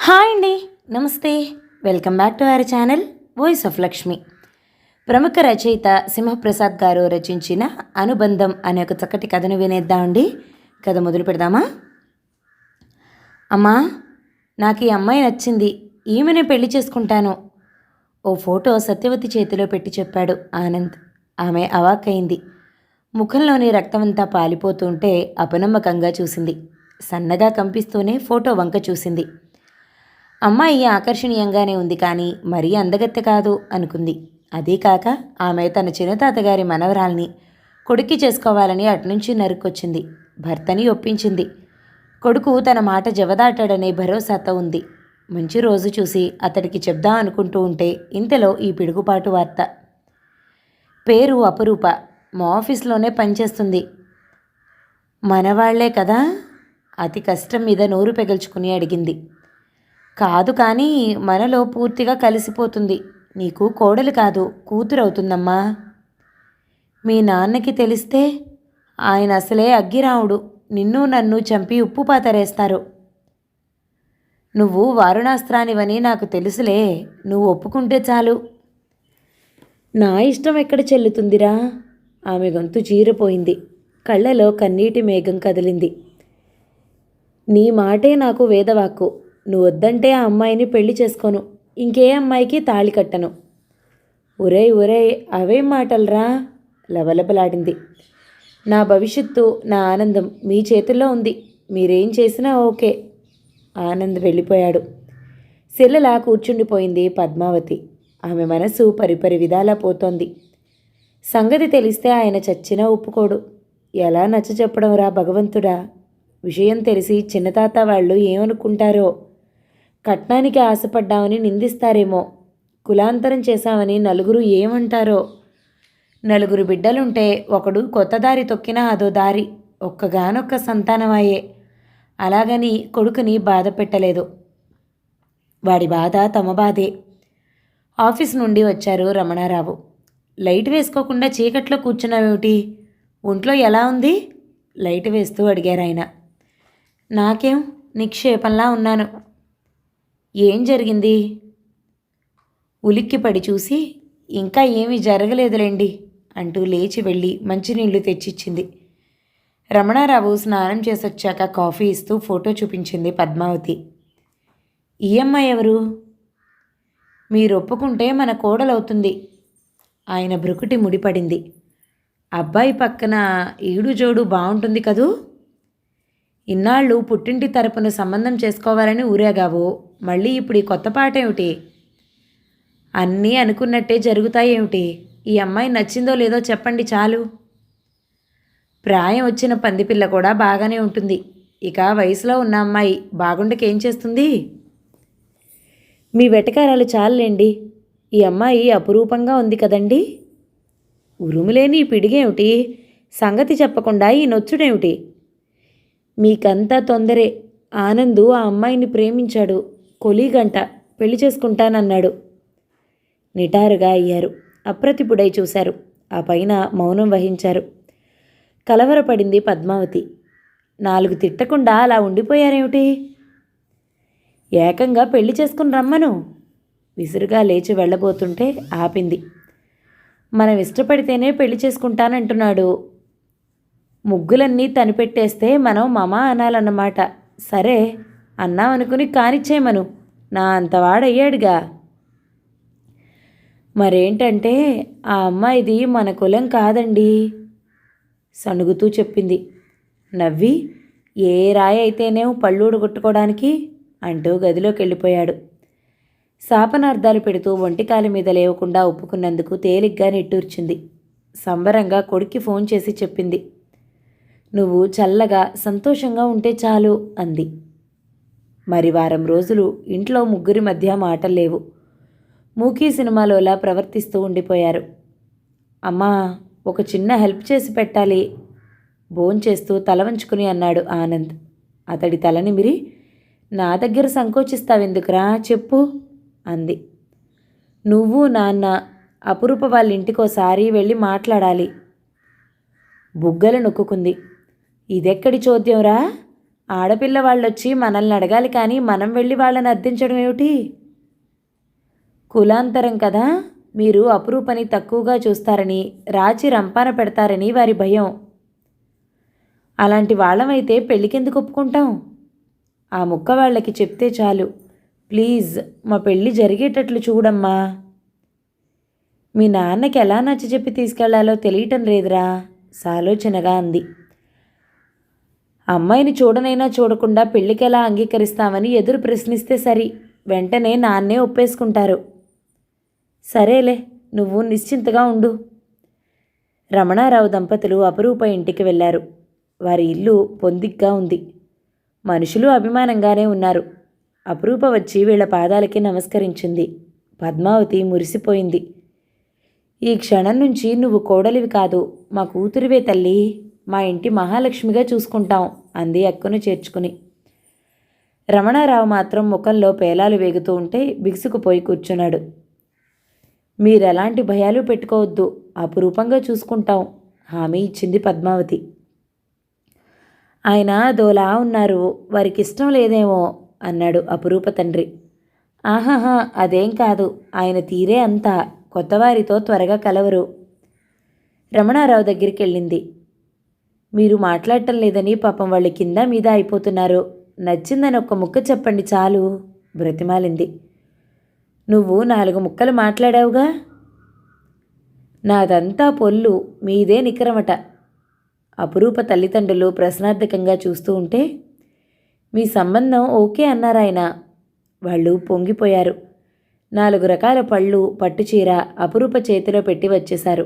Hi అండి. నమస్తే. Welcome back to our channel voice of Lakshmi. ప్రముఖ రచయిత సింహప్రసాద్ గారు రచించిన అనుబంధం అనే ఒక చక్కటి కథను వినేద్దామండి. కథ మొదలు పెడదామా? అమ్మా, నాకు ఈ అమ్మాయి నచ్చింది, ఈమెనే పెళ్లి చేసుకుంటాను. ఓ ఫోటో సత్యవతి చేతిలో పెట్టి చెప్పాడు ఆనంద్. ఆమె అవాక్కయింది. ముఖంలోని రక్తమంతా పాలిపోతుంటే అపనమ్మకంగా చూసింది. సన్నగా కంపిస్తూనే ఫోటో వంక చూసింది. అమ్మాయి ఆకర్షణీయంగానే ఉంది, కానీ మరీ అందగత్తె కాదు అనుకుంది. అదీ కాక ఆమె తన చిన్నతాతగారి మనవరాల్ని కొడుక్కి చేసుకోవాలని అటునుంచి నరుక్కొచ్చింది. భర్తని ఒప్పించింది. కొడుకు తన మాట జవదాటాడనే భరోసాతో ఉంది. మంచి రోజు చూసి అతడికి చెప్దాం అనుకుంటూ ఉంటే ఇంతలో ఈ పిడుగుపాటు వార్త. పేరు అపరూప, మా ఆఫీస్లోనే పనిచేస్తుంది. మనవాళ్లే కదా? అతి కష్టం మీద నోరు పెగల్చుకుని అడిగింది. కాదు, కానీ మనలో పూర్తిగా కలిసిపోతుంది. నీకు కోడలు కాదు, కూతురవుతుందమ్మా. మీ నాన్నకి తెలిస్తే ఆయన అసలే అగ్గిరాముడు, నిన్ను నన్ను చంపి ఉప్పు పాతరేస్తారు. నువ్వు వారుణాస్త్రానివని నాకు తెలుసులే, నువ్వు ఒప్పుకుంటే చాలు. నా ఇష్టం ఎక్కడ చెల్లుతుందిరా? ఆమె గొంతు చీరిపోయింది. కళ్ళలో కన్నీటి మేఘం కదిలింది. నీ మాటే నాకు వేదవాక్కు. నువ్వు వద్దంటే ఆ అమ్మాయిని పెళ్లి చేసుకోను, ఇంకే అమ్మాయికి తాళి కట్టను. ఒరేయ్ ఒరేయ్, అవేం మాటలరా? లవలబలాడింది. నా భవిష్యత్తు, నా ఆనందం మీ చేతుల్లో ఉంది. మీరేం చేసినా ఓకే. ఆనంద్ వెళ్ళిపోయాడు. శిలలా కూర్చుండిపోయింది పద్మావతి. ఆమె మనసు పరిపరి విధాలా పోతోంది. సంగతి తెలిస్తే ఆయన చచ్చినా ఒప్పుకోడు. ఎలా నచ్చ చెప్పడం రా భగవంతుడా? విషయం తెలిసి చిన్నతాత వాళ్ళు ఏమనుకుంటారో? కట్నానికి ఆశపడ్డామని నిందిస్తారేమో. కులాంతరం చేశామని నలుగురు ఏమంటారో? నలుగురు బిడ్డలుంటే ఒకడు కొత్త దారి తొక్కినా అదో దారి. ఒక్కగానొక్క సంతానమాయే. అలాగని కొడుకుని బాధ పెట్టలేదు. వాడి బాధ తమ బాధే. ఆఫీస్ నుండి వచ్చారు రమణారావు. లైట్ వేసుకోకుండా చీకట్లో కూర్చున్నావేమిటి? ఒంట్లో ఎలా ఉంది? లైట్ వేస్తూ అడిగారాయన. నాకేం, నిక్షేపంలా ఉన్నాను. ఏం జరిగింది? ఉలిక్కిపడి చూసి, ఇంకా ఏమీ జరగలేదులేండి అంటూ లేచి వెళ్ళి మంచినీళ్లు తెచ్చిచ్చింది. రమణారావు స్నానం చేసొచ్చాక కాఫీ ఇస్తూ ఫోటో చూపించింది పద్మావతి. ఈ అమ్మాయి ఎవరు? మీరు ఒప్పుకుంటే మన కోడలవుతుంది. ఆయన భ్రుకుటి ముడిపడింది. అబ్బాయి పక్కన ఈడు జోడు బాగుంటుంది కదూ? ఇన్నాళ్ళు పుట్టింటి తరపున సంబంధం చేసుకోవాలని ఊరేగావు, మళ్ళీ ఇప్పుడు ఈ కొత్త పాట ఏమిటి? అన్నీ అనుకున్నట్టే జరుగుతాయేమిటి? ఈ అమ్మాయి నచ్చిందో లేదో చెప్పండి చాలు. ప్రాయం వచ్చిన పందిపిల్ల కూడా బాగానే ఉంటుంది. ఇక వయసులో ఉన్న అమ్మాయి బాగుండకేం చేస్తుంది? మీ వెటకారాలు చాలులేండి. ఈ అమ్మాయి అపురూపంగా ఉంది కదండి. ఉరుములేని ఈ పిడిగేమిటి? సంగతి చెప్పకుండా ఈ నొచ్చుడేమిటి? మీకంతా తొందరే. ఆనందు ఆ అమ్మాయిని ప్రేమించాడు. కొలీగంట, పెళ్లి చేసుకుంటానన్నాడు. నిటారుగా అయ్యారు. అప్రతిపుడై చూశారు. ఆ పైన మౌనం వహించారు. కలవరపడింది పద్మావతి. నాలుగు తిట్టకుండా అలా ఉండిపోయారేమిటి? ఏకంగా పెళ్లి చేసుకుని రమ్మను. విసురుగా లేచి వెళ్ళబోతుంటే ఆపింది. మనం ఇష్టపడితేనే పెళ్లి చేసుకుంటానంటున్నాడు. ముగ్గులన్నీ తనిపెట్టేస్తే మనం మమ అనాలన్నమాట. సరే అన్నామనుకుని కానిచ్చేయమను. నా అంతవాడయ్యాడుగా. మరేంటంటే ఆ అమ్మాయిది మన కులం కాదండి సణుగుతూ చెప్పింది. నవ్వి, ఏ రాయి అయితేనేమో పళ్ళూడు కొట్టుకోవడానికి అంటూ గదిలోకి వెళ్ళిపోయాడు. శాపనార్థాలు పెడుతూ ఒంటికాలి మీద లేవకుండా ఒప్పుకున్నందుకు తేలిగ్గా నిట్టూర్చింది. సంబరంగా కొడుక్కి ఫోన్ చేసి చెప్పింది. నువ్వు చల్లగా సంతోషంగా ఉంటే చాలు అంది. మరి వారం రోజులు ఇంట్లో ముగ్గురి మధ్య మాటలు లేవు. మూకీ సినిమాలోలా ప్రవర్తిస్తూ ఉండిపోయారు. అమ్మా, ఒక చిన్న హెల్ప్ చేసి పెట్టాలి భోంచేస్తూ తల వంచుకుని అన్నాడు ఆనంద్. అతడి తలనిమిరి, నా దగ్గర సంకోచిస్తావెందుకురా, చెప్పు అంది. నువ్వు నాన్న అపురూప వాళ్ళ ఇంటికోసారి వెళ్ళి మాట్లాడాలి. బుగ్గలు నొక్కుంది. ఇదెక్కడి చోద్యంరా? ఆడపిల్ల వాళ్ళొచ్చి మనల్ని అడగాలి కానీ మనం వెళ్ళి వాళ్ళని అర్థించడం ఏమిటి? కులాంతరం కదా, మీరు అపురూపని తక్కువగా చూస్తారని, రాచి రంపాన పెడతారని వారి భయం. అలాంటి వాళ్ళమైతే పెళ్ళికెందుకు ఒప్పుకుంటాం? ఆ ముక్క వాళ్ళకి చెప్తే చాలు. ప్లీజ్ మా పెళ్ళి జరిగేటట్లు చూడమ్మా. మీ నాన్నకి ఎలా నచ్చజెప్పి తీసుకెళ్లాలో తెలియటం లేదురా, సాలోచనగా అంది. అమ్మాయిని చూడనైనా చూడకుండా పెళ్ళికెలా అంగీకరిస్తామని ఎదురు ప్రశ్నిస్తే సరి, వెంటనే నాన్నే ఒప్పేసుకుంటారు. సరేలే, నువ్వు నిశ్చింతగా ఉండు. రమణారావు దంపతులు అపురూప ఇంటికి వెళ్ళారు. వారి ఇల్లు పొందిగ్గా ఉంది. మనుషులు అభిమానంగానే ఉన్నారు. అపురూప వచ్చి వీళ్ళ పాదాలకి నమస్కరించింది. పద్మావతి మురిసిపోయింది. ఈ క్షణం నుంచి నువ్వు కోడలివి కాదు, మా కూతురివే తల్లి, మా ఇంటి మహాలక్ష్మిగా చూసుకుంటాం అంది అక్కును చేర్చుకుని. రమణారావు మాత్రం ముఖంలో పేలాలు వేగుతూ ఉంటే బిగుసుకుపోయి కూర్చున్నాడు. మీరెలాంటి భయాలు పెట్టుకోవద్దు, అపురూపంగా చూసుకుంటాం హామీ ఇచ్చింది పద్మావతి. ఆయన అదోలా ఉన్నారు, వారికి ఇష్టం లేదేమో అన్నాడు అపురూప తండ్రి. ఆహాహా, అదేం కాదు, ఆయన తీరే అంతా, కొత్తవారితో త్వరగా కలవరు. రమణారావు దగ్గరికి వెళ్ళింది. మీరు మాట్లాడటం లేదని పాపం వాళ్ళ కింద మీద అయిపోతున్నారు, నచ్చిందని ఒక్క ముక్క చెప్పండి చాలు బ్రతిమాలింది. నువ్వు 4 ముక్కలు మాట్లాడావుగా. నాదంతా పొల్లు, మీదే నికరమట. అపురూప తల్లిదండ్రులు ప్రశ్నార్థకంగా చూస్తూ ఉంటే మీ సంబంధం ఓకే అన్నారాయన. వాళ్ళు పొంగిపోయారు. 4 రకాల పళ్ళు, పట్టుచీర అపురూప చేతిలో పెట్టి వచ్చేశారు.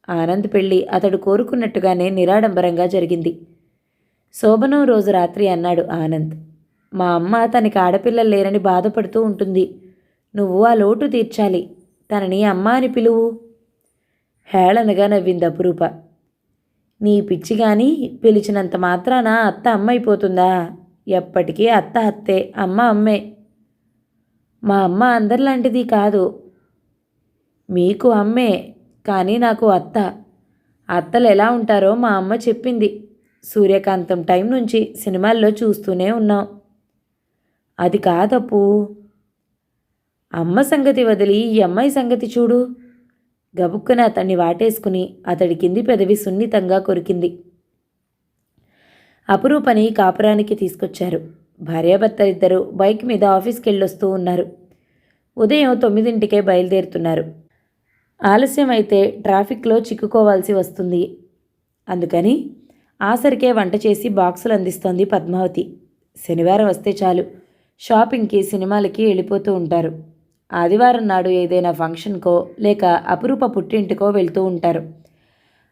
ఆనంద్ పెళ్ళి అతడు కోరుకున్నట్టుగానే నిరాడంబరంగా జరిగింది. శోభనం రోజు రాత్రి అన్నాడు ఆనంద్, మా అమ్మ తనకి ఆడపిల్లలు లేరని బాధపడుతూ ఉంటుంది, నువ్వు ఆ లోటు తీర్చాలి, తనని అమ్మ అని పిలువు. హేళనగా నవ్వింది అపురూప. నీ పిచ్చి గాని, పిలిచినంత మాత్రాన అత్త అమ్మ అయిపోతుందా? ఎప్పటికీ అత్త అత్తే, అమ్మ అమ్మే. మా అమ్మ అందరిలాంటిది కాదు. మీకు అమ్మే, కానీ నాకు అత్త. అత్తలు ఎలా ఉంటారో మా అమ్మ చెప్పింది. సూర్యకాంతం టైం నుంచి సినిమాల్లో చూస్తూనే ఉన్నాం. అది కాదప్పు. అమ్మ సంగతి వదిలి ఈ అమ్మాయి సంగతి చూడు. గబుక్కున అతన్ని వాటేసుకుని అతడి కింది పెదవి సున్నితంగా కొరికింది. అపురూపని కాపురానికి తీసుకొచ్చారు. భార్యాభర్తలిద్దరూ బైక్ మీద ఆఫీస్కి వెళ్ళొస్తూ ఉన్నారు. ఉదయం 9ంటికే బయలుదేరుతున్నారు. ఆలస్యమైతే ట్రాఫిక్లో చిక్కుకోవాల్సి వస్తుంది. అందుకని ఆసరికే వంట చేసి బాక్సులు అందిస్తోంది పద్మావతి. శనివారం వస్తే చాలు, షాపింగ్కి సినిమాలకి వెళ్ళిపోతూ ఉంటారు. ఆదివారం నాడు ఏదైనా ఫంక్షన్కో లేక అపురూప పుట్టింటికో వెళ్తూ ఉంటారు.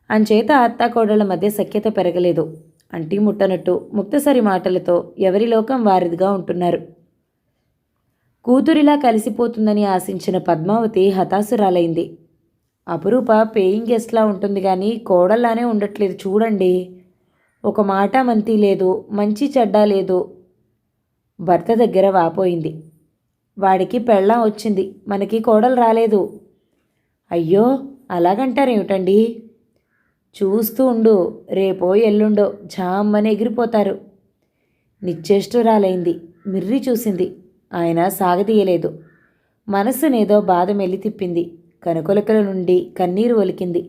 అంచేత అత్తాకోడళ్ల మధ్య సఖ్యత పెరగలేదు. అంటీ ముట్టనట్టు ముక్తసరి మాటలతో ఎవరి లోకం వారిదిగా ఉంటున్నారు. కూతురిలా కలిసిపోతుందని ఆశించిన పద్మావతి హతాశురాలైంది. అపురూప పేయింగ్ గెస్ట్లా ఉంటుంది కానీ కోడల్లానే ఉండట్లేదు చూడండి. ఒక మాట మంతి లేదు, మంచి చెడ్డ లేదు. భర్త దగ్గర వాపోయింది. వాడికి పెళ్ళాం వచ్చింది, మనకి కోడలు రాలేదు. అయ్యో, అలాగంటారేమిటండి? చూస్తూ ఉండు, రేపో ఎల్లుండో జామ్మని ఎగిరిపోతారు. నిశ్చేష్టురాలైంది. మిర్రి చూసింది. ఆయన సాగదీయలేదు. మనస్సునేదో బాధ మెల్లి తిప్పింది. కనుకొలకల నుండి కన్నీరు ఒలికింది.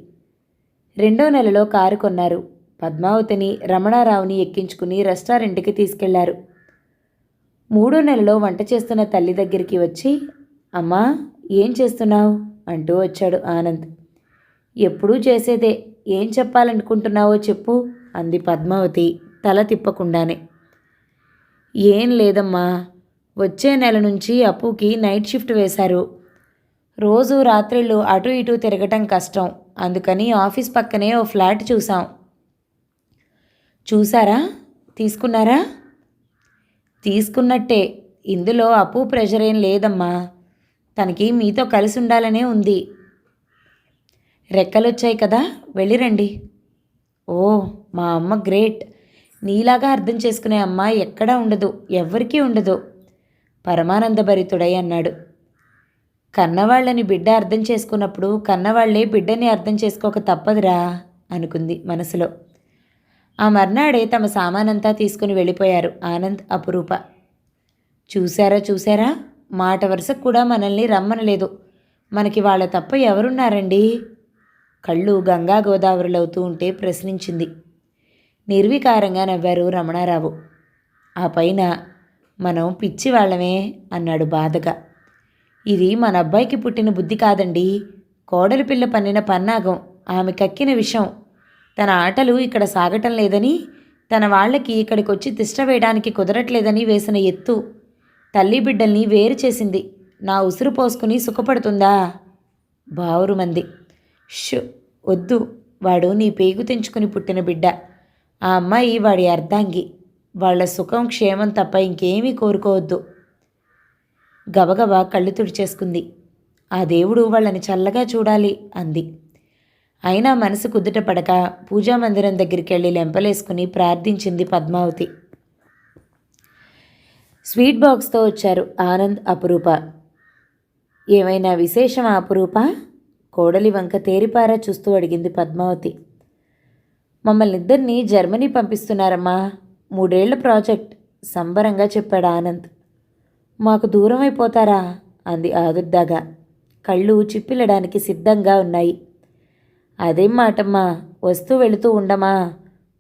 2వ నెలలో కారు కొన్నారు. పద్మావతిని, రమణారావుని ఎక్కించుకుని రెస్టారెంట్కి తీసుకెళ్లారు. 3వ నెలలో వంట చేస్తున్న తల్లి దగ్గరికి వచ్చి, అమ్మా ఏం చేస్తున్నావు అంటూ వచ్చాడు ఆనంద్. ఎప్పుడూ చేసేదే, ఏం చెప్పాలనుకుంటున్నావో చెప్పు అంది పద్మావతి తల తిప్పకుండానే. ఏం లేదమ్మా, వచ్చే నెల నుంచి అప్పుకి నైట్ షిఫ్ట్ వేశారు. రోజు రాత్రిళ్ళు అటు ఇటు తిరగటం కష్టం, అందుకని ఆఫీస్ పక్కనే ఓ ఫ్లాట్ చూసాం. చూసారా? తీసుకున్నారా? తీసుకున్నట్టే. ఇందులో అప్పు ప్రెషర్ ఏం లేదమ్మా, తనకి మీతో కలిసి ఉండాలనే ఉంది. రెక్కలొచ్చాయి కదా, వెళ్ళిరండి. ఓ, మా అమ్మ గ్రేట్. నీలాగా అర్థం చేసుకునే అమ్మ ఎక్కడా ఉండదు, ఎవ్వరికీ ఉండదు పరమానందభరితుడై అన్నాడు. కన్నవాళ్ళని బిడ్డ అర్థం చేసుకున్నప్పుడు కన్నవాళ్లే బిడ్డని అర్థం చేసుకోక తప్పదురా అనుకుంది మనసులో. ఆ మర్నాడే తమ సామానంతా తీసుకుని వెళ్ళిపోయారు ఆనంద్, అపురూప. చూశారా మాట వరుసకు కూడా మనల్ని రమ్మనలేదు. మనకి వాళ్ళ తప్ప ఎవరున్నారండి? కళ్ళు గంగా గోదావరిలవుతూ ఉంటే ప్రశ్నించింది. నిర్వికారంగా నవ్వారు రమణారావు. ఆ పైన మనం పిచ్చి వాళ్ళమే అన్నాడు బాధగా. ఇది మన అబ్బాయికి పుట్టిన బుద్ధి కాదండి. కోడలి పిల్ల పన్నిన పన్నాగం, ఆమె కక్కిన విషం. తన ఆటలు ఇక్కడ సాగటం లేదని, తన వాళ్ళకి ఇక్కడికొచ్చి తిష్ట వేయడానికి కుదరట్లేదని వేసిన ఎత్తు తల్లి బిడ్డల్ని వేరు చేసింది. నా ఉసురు పోసుకుని సుఖపడుతుందా? బావురుమంది. షు, వద్దు. వాడు నీ పేగు తెంచుకుని పుట్టిన బిడ్డ. ఆ అమ్మాయి వాడి అర్ధాంగి. వాళ్ళ సుఖం క్షేమం తప్ప ఇంకేమీ కోరుకోవద్దు. గబగబా కళ్ళు తుడిచేసుకుంది. ఆ దేవుడు వాళ్ళని చల్లగా చూడాలి అంది. అయినా మనసు కుదుట పడక పూజామందిరం దగ్గరికి వెళ్ళి లెంపలేసుకుని ప్రార్థించింది పద్మావతి. స్వీట్ బాక్స్తో వచ్చారు ఆనంద్, అపురూప. ఏమైనా విశేషమా అపురూప? కోడలి వంక తేరిపారా చూస్తూ అడిగింది పద్మావతి. మమ్మల్ని ఇద్దరినీ జర్మనీ పంపిస్తున్నారమ్మా. 3 ఏళ్ల ప్రాజెక్ట్ సంబరంగా చెప్పాడు ఆనంద్. మాకు దూరం అయిపోతారా అంది ఆదుర్దాగా. కళ్ళు చిప్పిల్లడానికి సిద్ధంగా ఉన్నాయి. అదేం మాటమ్మా, వస్తూ వెళుతూ ఉండమా?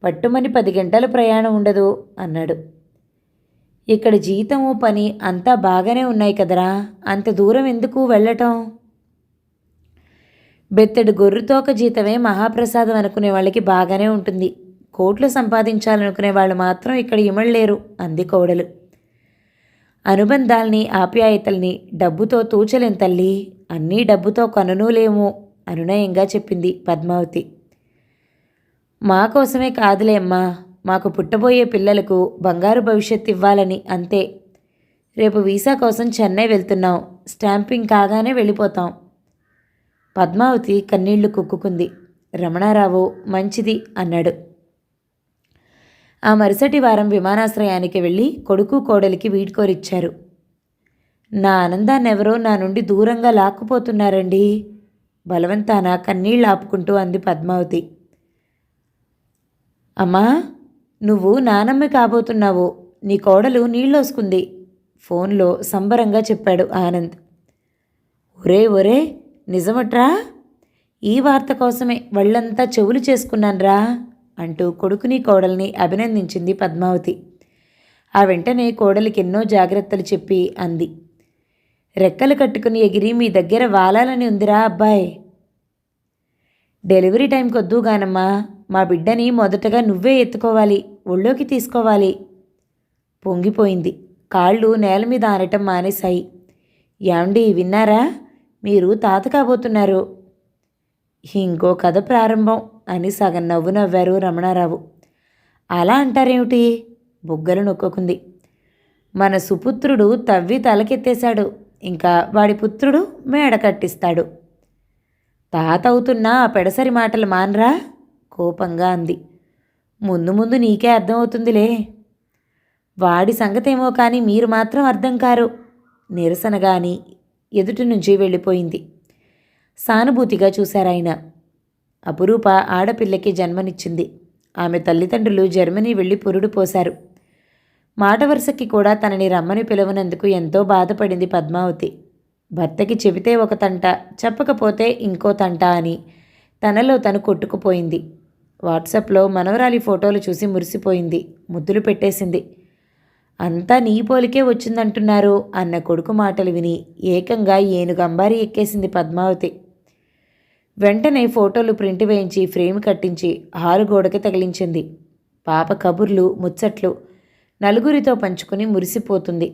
పట్టుమని 10 గంటల ప్రయాణం ఉండదు అన్నాడు. ఇక్కడ జీతము పని అంతా బాగానే ఉన్నాయి కదరా, అంత దూరం ఎందుకు వెళ్ళటం? బెత్తెడు గొర్రుతోక జీతమే మహాప్రసాదం అనుకునే వాళ్ళకి బాగానే ఉంటుంది. కోట్లు సంపాదించాలనుకునే వాళ్ళు మాత్రం ఇక్కడ ఇమడలేరు అంది కోడలు. అనుబంధాల్ని ఆప్యాయతల్ని డబ్బుతో తూచలేం తల్లి, అన్నీ డబ్బుతో కొననూలేము అనునయంగా చెప్పింది పద్మావతి. మా కోసమే కాదులే అమ్మా, మాకు పుట్టబోయే పిల్లలకు బంగారు భవిష్యత్తు ఇవ్వాలని అంతే. రేపు వీసా కోసం చెన్నై వెళ్తున్నాం. స్టాంపింగ్ కాగానే వెళ్ళిపోతాం. పద్మావతి కన్నీళ్లు కుక్కుకుంది. రమణారావు మంచిది అన్నాడు. ఆ మరుసటి వారం విమానాశ్రయానికి వెళ్ళి కొడుకు కోడలికి వీడ్కోరిచ్చారు. నా ఆనందాన్నెవరో నా నుండి దూరంగా లాక్కుపోతున్నారండి, బలవంతాన కన్నీళ్ళు ఆపుకుంటూ అంది పద్మావతి. అమ్మా, నువ్వు నానమ్మ కాబోతున్నావు. నీ కోడలు నీళ్ళోసుకుంది ఫోన్లో సంబరంగా చెప్పాడు ఆనంద్. ఒరే నిజమట్రా? ఈ వార్త కోసమే వాళ్ళంతా చెవులు చేసుకున్నాన్రా అంటూ కొడుకుని కోడల్ని అభినందించింది పద్మావతి. ఆ వెంటనే కోడలికి ఎన్నో జాగ్రత్తలు చెప్పి అంది. రెక్కలు కట్టుకుని ఎగిరి మీ దగ్గర వాలాలని ఉందిరా అబ్బాయ్. డెలివరీ టైంకి వద్దుగానమ్మా, మా బిడ్డని మొదటగా నువ్వే ఎత్తుకోవాలి, ఒళ్ళోకి తీసుకోవాలి. పొంగిపోయింది. కాళ్ళు నేల మీద ఆనటం మానేశాయి. యాండి విన్నారా, మీరు తాత కాబోతున్నారు. ఇంకో కథ ప్రారంభం అని సగం నవ్వు నవ్వారు రమణారావు. అలా అంటారేమిటి? బుగ్గలు నొక్కుకుంది. మన సుపుత్రుడు తవ్వి తలకెత్తేశాడు, ఇంకా వాడి పుత్రుడు మేడ కట్టిస్తాడు. తాత అవుతున్నా ఆ పెడసరి మాటలు మానరా కోపంగా అంది. ముందు ముందు నీకే అర్థమవుతుందిలే. వాడి సంగతేమో కానీ మీరు మాత్రం అర్థం కారు నిరసనగాని ఎదుటి నుంచి వెళ్ళిపోయింది. సానుభూతిగా చూశారాయన. అపురూప ఆడపిల్లకి జన్మనిచ్చింది. ఆమె తల్లిదండ్రులు జర్మనీ వెళ్ళి పురుడు పోశారు. మాట వరుసకి కూడా తనని రమ్మని పిలవనందుకు ఎంతో బాధపడింది పద్మావతి. భర్తకి చెబితే ఒక తంట, చెప్పకపోతే ఇంకో తంట అని తనలో తను కొట్టుకుపోయింది. వాట్సాప్లో మనవరాలి ఫోటోలు చూసి మురిసిపోయింది. ముద్దులు పెట్టేసింది. అంతా నీ పోలికే వచ్చిందంటున్నారు అన్న కొడుకు మాటలు విని ఏకంగా ఏనుగంబారి ఎక్కేసింది పద్మావతి. వెంటనే ఫోటోలు ప్రింట్ వేయించి ఫ్రేమ్ కట్టించి హాలు గోడకి తగిలించింది. పాప కబుర్లు ముచ్చట్లు నలుగురితో పంచుకుని మురిసిపోతుంది.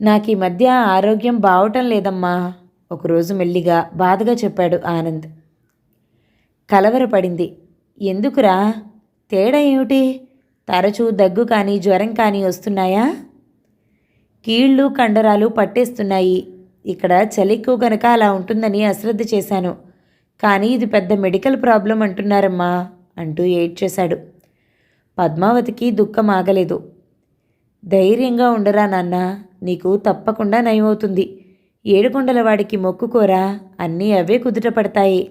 నాకు ఈ మధ్య ఆరోగ్యం బావటం లేదమ్మా, ఒకరోజు మెల్లిగా బాధగా చెప్పాడు ఆనంద్. కలవరపడింది. ఎందుకురా? తేడా ఏమిటి? తరచూ దగ్గు కానీ జ్వరం కానీ వస్తున్నాయా? కీళ్ళు కండరాలు పట్టేస్తున్నాయి. ఇక్కడ చలిక్కువ గనక అలా ఉంటుందని అశ్రద్ధ చేశాను, కానీ ఇది పెద్ద మెడికల్ ప్రాబ్లం అంటున్నారమ్మా అంటూ ఏడ్చేశాడు. పద్మావతికి దుఃఖం ఆగలేదు. ధైర్యంగా ఉండరా నాన్న, నీకు తప్పకుండా నయమవుతుంది. ఏడుకొండల వాడికి మొక్కుకోరా, అన్నీ అవే కుదుట పడతాయి.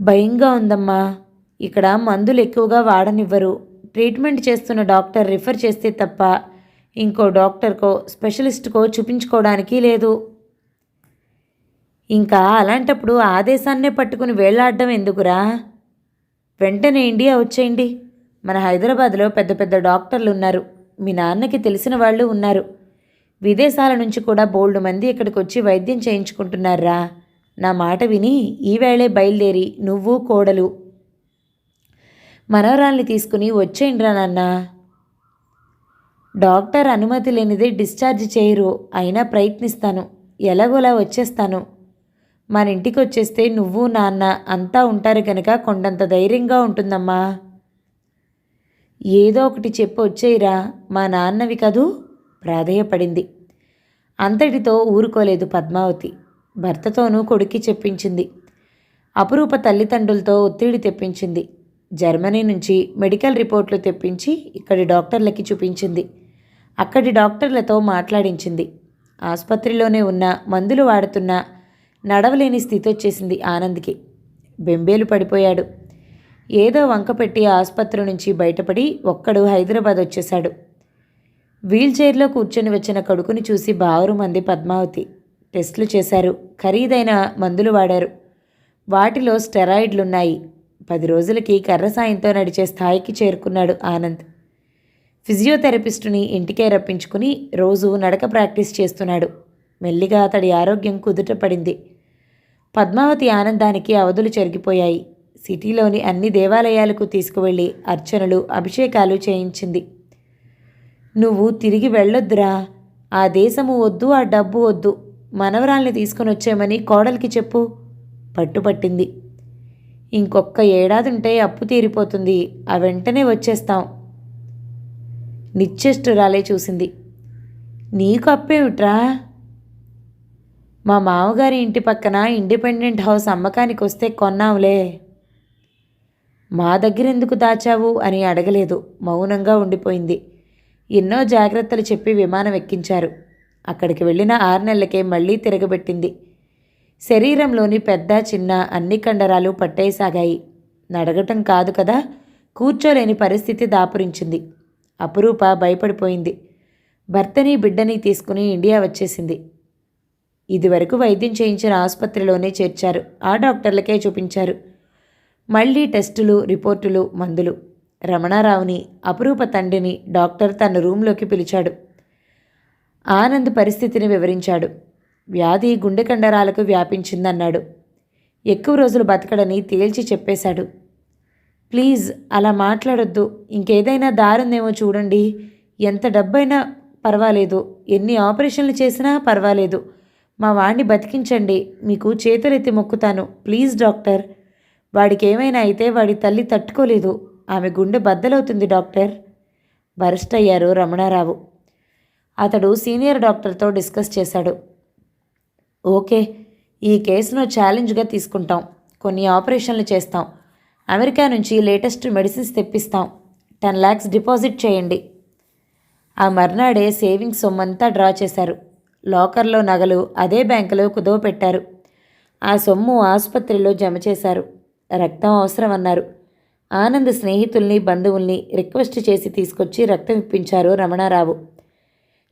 భయంగా ఉందమ్మా. ఇక్కడ మందులు ఎక్కువగా వాడనివ్వరు. ట్రీట్మెంట్ చేస్తున్న డాక్టర్ రిఫర్ చేస్తే తప్ప ఇంకో డాక్టర్కో స్పెషలిస్ట్కో చూపించుకోవడానికి లేదు. ఇంకా అలాంటప్పుడు ఆదేశాన్నే పట్టుకుని వేళ్లాడడం ఎందుకురా? వెంటనే ఇండియా వచ్చేయండి. మన హైదరాబాద్లో పెద్ద పెద్ద డాక్టర్లు ఉన్నారు. మీ నాన్నకి తెలిసిన వాళ్ళు ఉన్నారు. విదేశాల నుంచి కూడా బోల్డు మంది ఇక్కడికి వచ్చి వైద్యం చేయించుకుంటున్నారా. నా మాట విని ఈవేళే బయలుదేరి నువ్వు కోడలు మనవరాల్ని తీసుకుని వచ్చేయండిరా నాన్న. డాక్టర్ అనుమతి లేనిదే డిశ్చార్జ్ చేయరు. అయినా ప్రయత్నిస్తాను. ఎలాగోలా వచ్చేస్తాను. మన ఇంటికి వచ్చేస్తే నువ్వు నాన్న అంతా ఉంటారు కనుక కొండంత ధైర్యంగా ఉంటుందమ్మా. ఏదో ఒకటి చెప్పి వచ్చేయిరా, మా నాన్నవి కదూ ప్రాధేయపడింది. అంతటితో ఊరుకోలేదు పద్మావతి. భర్తతోనూ కొడుక్కి చెప్పించింది. అపురూప తల్లిదండ్రులతో ఒత్తిడి తెప్పించింది. జర్మనీ నుంచి మెడికల్ రిపోర్ట్లు తెప్పించి ఇక్కడి డాక్టర్లకి చూపించింది. అక్కడి డాక్టర్లతో మాట్లాడించింది. ఆసుపత్రిలోనే ఉన్న మందులు వాడుతున్న నడవలేని స్థితి వచ్చేసింది ఆనంద్కి. బెంబేలు పడిపోయాడు. ఏదో వంక పెట్టి ఆసుపత్రి నుంచి బయటపడి ఒక్కడు హైదరాబాద్ వచ్చేశాడు. వీల్చైర్లో కూర్చొని వచ్చిన కొడుకుని చూసి బావురుమంది పద్మావతి. టెస్టులు చేశారు. ఖరీదైన మందులు వాడారు. వాటిలో స్టెరాయిడ్లున్నాయి. 10 రోజులకి కర్ర సాయంతో నడిచే స్థాయికి చేరుకున్నాడు ఆనంద్. ఫిజియోథెరపిస్టుని ఇంటికే రప్పించుకుని రోజు నడక ప్రాక్టీస్ చేస్తున్నాడు. మెల్లిగా అతడి ఆరోగ్యం కుదుట పడింది. పద్మావతి ఆనందానికి అవధులు చెరిగిపోయాయి. సిటీలోని అన్ని దేవాలయాలకు తీసుకువెళ్ళి అర్చనలు అభిషేకాలు చేయించింది. నువ్వు తిరిగి వెళ్ళొద్దురా. ఆ దేశము వద్దు, ఆ డబ్బు వద్దు. మనవరాల్ని తీసుకుని వచ్చామని కోడలికి చెప్పు పట్టుపట్టింది. ఇంకొక్క ఏడాదుంటే అప్పు తీరిపోతుంది. ఆ వెంటనే వచ్చేస్తాం. నిశ్చేష్టురాలే చూసింది. నీకు అప్పేమిట్రా? మా మామగారి ఇంటి పక్కన ఇండిపెండెంట్ హౌస్ అమ్మకానికి వస్తే కొన్నాంలే. మా దగ్గరెందుకు దాచావు అని అడగలేదు. మౌనంగా ఉండిపోయింది. ఎన్నో జాగ్రత్తలు చెప్పి విమానం ఎక్కించారు. అక్కడికి వెళ్ళిన 6 నెలలకే మళ్ళీ తిరగబెట్టింది. శరీరంలోని పెద్ద చిన్న అన్ని కండరాలు పట్టేసాగాయి. నడగటం కాదు కదా, కూర్చోలేని పరిస్థితి దాపురించింది. అపురూప భయపడిపోయింది. భర్తని బిడ్డని తీసుకుని ఇండియా వచ్చేసింది. ఇదివరకు వైద్యం చేయించిన ఆసుపత్రిలోనే చేర్చారు. ఆ డాక్టర్లకే చూపించారు. మళ్ళీ టెస్టులు, రిపోర్టులు, మందులు. రమణారావుని, అపురూప తండ్రిని డాక్టర్ తన రూంలోకి పిలిచాడు. ఆనంద్ పరిస్థితిని వివరించాడు. వ్యాధి గుండె కండరాలకు వ్యాపించిందన్నాడు. ఎక్కువ రోజులు బతకడని తేల్చి చెప్పేశాడు. ప్లీజ్ అలా మాట్లాడొద్దు. ఇంకేదైనా దారుందేమో చూడండి. ఎంత డబ్బైనా పర్వాలేదు. ఎన్ని ఆపరేషన్లు చేసినా పర్వాలేదు. మా వాడిని బతికించండి. మీకు చేతులెత్తి మొక్కుతాను. Please doctor. వాడికి ఏమైనా అయితే వాడి తల్లి తట్టుకోలేదు. ఆమె గుండె బద్దలవుతుంది డాక్టర్. బరస్ట్ అయ్యారు రమణారావు. అతడు సీనియర్ డాక్టర్తో డిస్కస్ చేశాడు. ఓకే, ఈ కేసును ఛాలెంజ్గా తీసుకుంటాం. కొన్ని ఆపరేషన్లు చేస్తాం. అమెరికా నుంచి లేటెస్ట్ మెడిసిన్స్ తెప్పిస్తాం. 10 lakhs డిపాజిట్ చేయండి. ఆ మర్నాడే సేవింగ్స్ సొమ్మంతా డ్రా చేశారు. లాకర్లో నగలు అదే బ్యాంకులో కుదవ పెట్టారు. ఆ సొమ్ము ఆసుపత్రిలో జమ చేశారు. రక్తం అవసరమన్నారు. ఆనంద్ స్నేహితుల్ని, బంధువుల్ని రిక్వెస్ట్ చేసి తీసుకొచ్చి రక్తం ఇప్పించారు రమణారావు.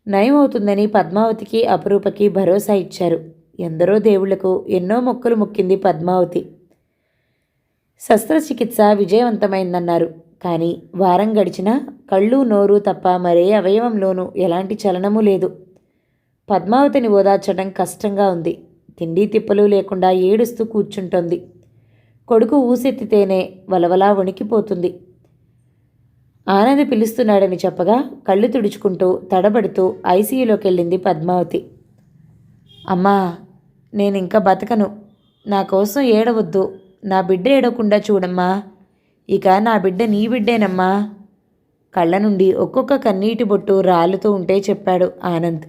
నయమవుతుందని పద్మావతికి, అపురూపకి భరోసా ఇచ్చారు. ఎందరో దేవుళ్లకు ఎన్నో మొక్కులు మొక్కింది పద్మావతి. శస్త్రచికిత్స విజయవంతమైందన్నారు. కానీ వారం గడిచినా కళ్ళు, నోరు తప్ప మరే అవయవంలోనూ ఎలాంటి చలనమూ లేదు. పద్మావతిని ఓదార్చడం కష్టంగా ఉంది. తిండి తిప్పలు లేకుండా ఏడుస్తూ కూర్చుంటోంది. కొడుకు ఊసెత్తితేనే వలవలా వణికిపోతుంది. ఆనంద్ పిలుస్తున్నాడని చెప్పగా కళ్ళు తుడుచుకుంటూ తడబడుతూ ఐసీయూలోకి వెళ్ళింది పద్మావతి. అమ్మా, నేనింకా బతకను. నా కోసం ఏడవద్దు. నా బిడ్డ ఏడవకుండా చూడమ్మా. ఇక నా బిడ్డ నీ బిడ్డేనమ్మా. కళ్ళ నుండి ఒక్కొక్క కన్నీటి బొట్టు రాలుతూ ఉంటే చెప్పాడు ఆనంద్.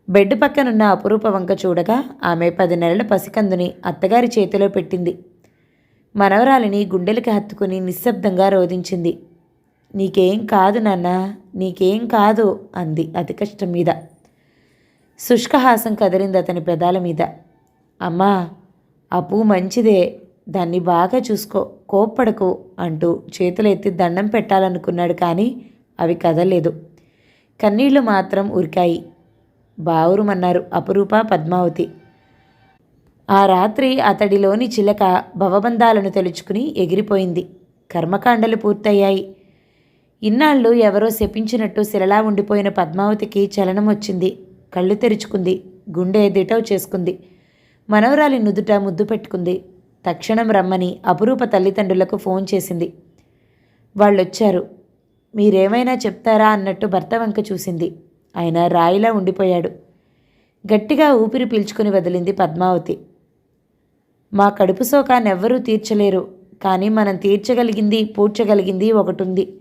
బెడ్ పక్కనున్న అపురూప వంక చూడగా ఆమె 10 నెలల పసికందుని అత్తగారి చేతిలో పెట్టింది. మనవరాలిని గుండెలకి హత్తుకుని నిశ్శబ్దంగా రోధించింది. నీకేం కాదు నాన్న, నీకేం కాదు అంది అతి కష్టం మీద. శుష్కహాసం కదిలింది అతని పెదాల మీద. అమ్మా, అప్పు మంచిదే. దాన్ని బాగా చూసుకో, కోప్పడకు అంటూ చేతులెత్తి దండం పెట్టాలనుకున్నాడు. కానీ అవి కదలేదు. కన్నీళ్లు మాత్రం ఉరికాయి. బావురుమన్నారు అపురూప, పద్మావతి. ఆ రాత్రి అతడిలోని చిలక భవబంధాలను తెలుచుకుని ఎగిరిపోయింది. కర్మకాండలు పూర్తయ్యాయి. ఇన్నాళ్ళు ఎవరో శపించినట్టు శిలలా ఉండిపోయిన పద్మావతికి చలనం వచ్చింది. కళ్ళు తెరుచుకుంది. గుండె దిటవు చేసుకుంది. మనవరాలి నుదుట ముద్దు పెట్టుకుంది. తక్షణం రమ్మని అపురూప తల్లిదండ్రులకు ఫోన్ చేసింది. వాళ్ళొచ్చారు. మీరేమైనా చెప్తారా అన్నట్టు భర్త వంక చూసింది. ఆయన రాయిలా ఉండిపోయాడు. గట్టిగా ఊపిరి పీల్చుకుని వదిలింది పద్మావతి. మా కడుపు శోకాన్నెవ్వరూ తీర్చలేరు. కానీ మనం తీర్చగలిగింది, పూడ్చగలిగింది ఒకటుంది.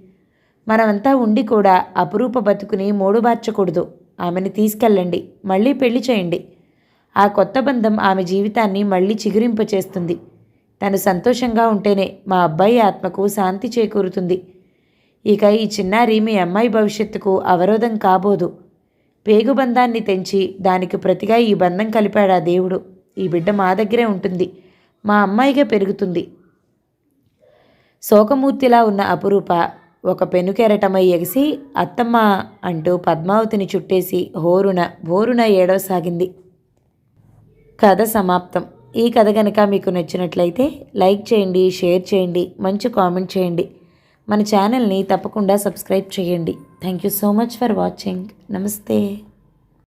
మనమంతా ఉండి కూడా అపురూప బతుకుని మూడుబార్చకూడదు. ఆమెని తీసుకెళ్ళండి. మళ్ళీ పెళ్లి చేయండి. ఆ కొత్త బంధం ఆమె జీవితాన్ని మళ్ళీ చిగురింపచేస్తుంది. తను సంతోషంగా ఉంటేనే మా అబ్బాయి ఆత్మకు శాంతి చేకూరుతుంది. ఇక ఈ చిన్నారి మీ అమ్మాయి భవిష్యత్తుకు అవరోధం కాబోదు. పేగుబంధాన్ని తెంచి దానికి ప్రతిగా ఈ బంధం కలిపాడా దేవుడు. ఈ బిడ్డ మా దగ్గరే ఉంటుంది. మా అమ్మాయిగా పెరుగుతుంది. శోకమూర్తిలా ఉన్న అపురూప ఒక పెనుకెరటమై ఎగిసి అత్తమ్మ అంటూ పద్మావతిని చుట్టేసి బోరున ఏడవసాగింది. కథ సమాప్తం. ఈ కథ కనుక మీకు నచ్చినట్లయితే లైక్ చేయండి, షేర్ చేయండి, మంచి కామెంట్ చేయండి. మన ఛానల్ని తప్పకుండా సబ్స్క్రైబ్ చేయండి. Thank you so much for watching. నమస్తే.